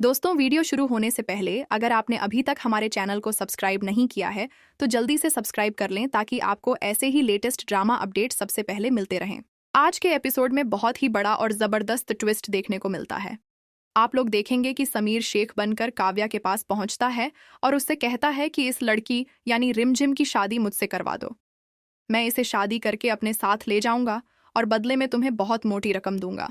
दोस्तों, वीडियो शुरू होने से पहले अगर आपने अभी तक हमारे चैनल को सब्सक्राइब नहीं किया है तो जल्दी से सब्सक्राइब कर लें ताकि आपको ऐसे ही लेटेस्ट ड्रामा अपडेट सबसे पहले मिलते रहें। आज के एपिसोड में बहुत ही बड़ा और जबरदस्त ट्विस्ट देखने को मिलता है। आप लोग देखेंगे कि समीर शेख बनकर काव्या के पास पहुंचता है और उससे कहता है कि इस लड़की यानी रिमझिम की शादी मुझसे करवा दो। मैं इसे शादी करके अपने साथ ले जाऊंगा और बदले में तुम्हें बहुत मोटी रकम दूंगा।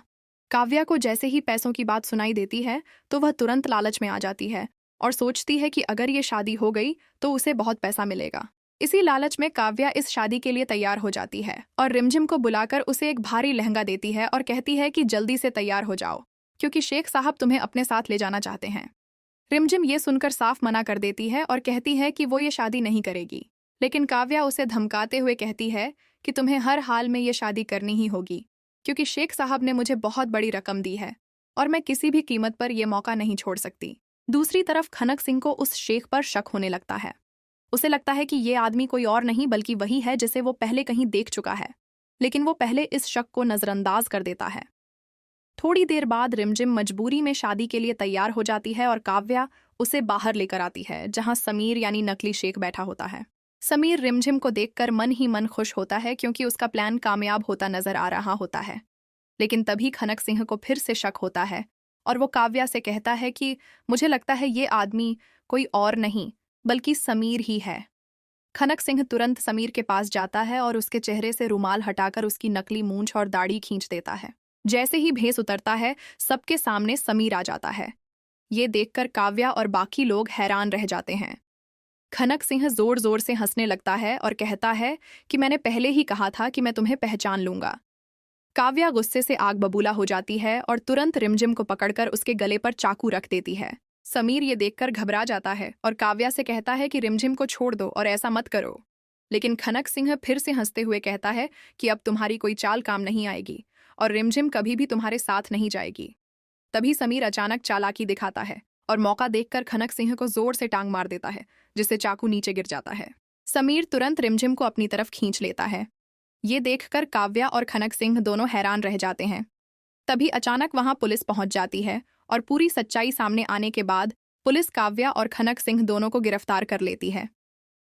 काव्या को जैसे ही पैसों की बात सुनाई देती है तो वह तुरंत लालच में आ जाती है और सोचती है कि अगर ये शादी हो गई तो उसे बहुत पैसा मिलेगा। इसी लालच में काव्या इस शादी के लिए तैयार हो जाती है और रिमझिम को बुलाकर उसे एक भारी लहंगा देती है और कहती है कि जल्दी से तैयार हो जाओ क्योंकि शेख साहब तुम्हें अपने साथ ले जाना चाहते हैं। रिमझिम ये सुनकर साफ मना कर देती है और कहती है कि वो ये शादी नहीं करेगी, लेकिन काव्या उसे धमकाते हुए कहती है कि तुम्हें हर हाल में ये शादी करनी ही होगी क्योंकि शेख साहब ने मुझे बहुत बड़ी रकम दी है और मैं किसी भी कीमत पर यह मौका नहीं छोड़ सकती। दूसरी तरफ खनक सिंह को उस शेख पर शक होने लगता है। उसे लगता है कि ये आदमी कोई और नहीं बल्कि वही है जिसे वो पहले कहीं देख चुका है, लेकिन वो पहले इस शक को नजरअंदाज कर देता है। थोड़ी देर बाद रिमझिम मजबूरी में शादी के लिए तैयार हो जाती है और काव्या उसे बाहर लेकर आती है जहां समीर यानी नकली शेख बैठा होता है। समीर रिमझिम को देखकर मन ही मन खुश होता है क्योंकि उसका प्लान कामयाब होता नजर आ रहा होता है। लेकिन तभी खनक सिंह को फिर से शक होता है और वो काव्या से कहता है कि मुझे लगता है ये आदमी कोई और नहीं बल्कि समीर ही है। खनक सिंह तुरंत समीर के पास जाता है और उसके चेहरे से रुमाल हटाकर उसकी नकली मूंछ और दाढ़ी खींच देता है। जैसे ही भेस उतरता है सबके सामने समीर आ जाता है। ये देखकर काव्या और बाकी लोग हैरान रह जाते हैं। खनक सिंह जोर जोर से हंसने लगता है और कहता है कि मैंने पहले ही कहा था कि मैं तुम्हें पहचान लूंगा। काव्या गुस्से से आग बबूला हो जाती है और तुरंत रिमझिम को पकड़कर उसके गले पर चाकू रख देती है। समीर ये देखकर घबरा जाता है और काव्या से कहता है कि रिमझिम को छोड़ दो और ऐसा मत करो। लेकिन खनक सिंह फिर से हंसते हुए कहता है कि अब तुम्हारी कोई चाल काम नहीं आएगी और रिमझिम कभी भी तुम्हारे साथ नहीं जाएगी। तभी समीर अचानक चालाकी दिखाता है और मौका देखकर खनक सिंह को जोर से टांग मार देता है जिससे चाकू नीचे गिर जाता है। समीर तुरंत रिमझिम को अपनी तरफ खींच लेता है। ये देखकर काव्या और खनक सिंह दोनों हैरान रह जाते हैं। तभी अचानक वहां पुलिस पहुंच जाती है और पूरी सच्चाई सामने आने के बाद पुलिस काव्या और खनक सिंह दोनों को गिरफ्तार कर लेती है।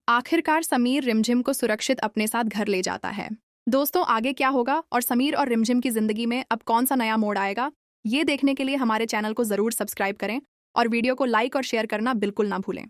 आखिरकार समीर रिमझिम को सुरक्षित अपने साथ घर ले जाता है। दोस्तों, आगे क्या होगा और समीर और रिमझिम की जिंदगी में अब कौन सा नया मोड़ आएगा, ये देखने के लिए हमारे चैनल को जरूर सब्सक्राइब करें और वीडियो को लाइक और शेयर करना बिल्कुल ना भूलें।